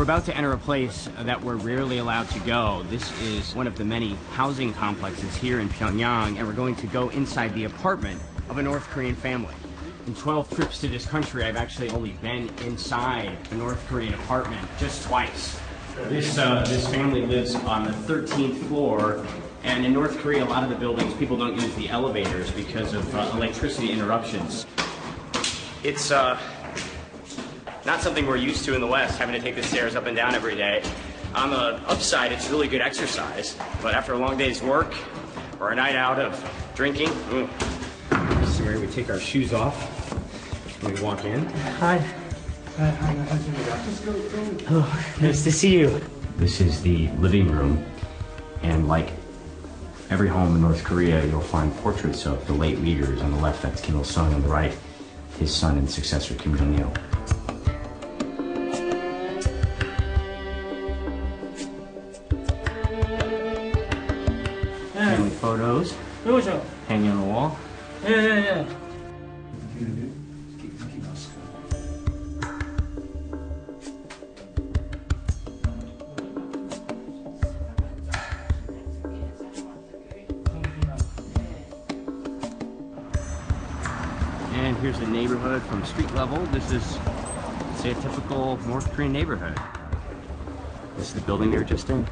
We're about to enter a place that we're rarely allowed to go. This is one of the many housing complexes here in Pyongyang, and we're going to go inside the apartment of a North Korean family. In 12 trips to this country, I've actually only been inside a North Korean apartment just twice. This family lives on the 13th floor, and in North Korea, a lot of the buildings, people don't use the elevators because of electricity interruptions. It's not something we're used to in the West, having to take the stairs up and down every day. On the upside, it's really good exercise, but after a long day's work or a night out of drinking, this is where we take our shoes off when we walk in. Hi. Oh, nice to see you. This is the living room, and like every home in North Korea, you'll find portraits of the late leaders. On the left, that's Kim Il-sung. On the right, his son and successor, Kim Jong-il. Family photos hanging on the wall. Yeah. And here's the neighborhood from street level. This is, say, a typical North Korean neighborhood. This is the building they were just in.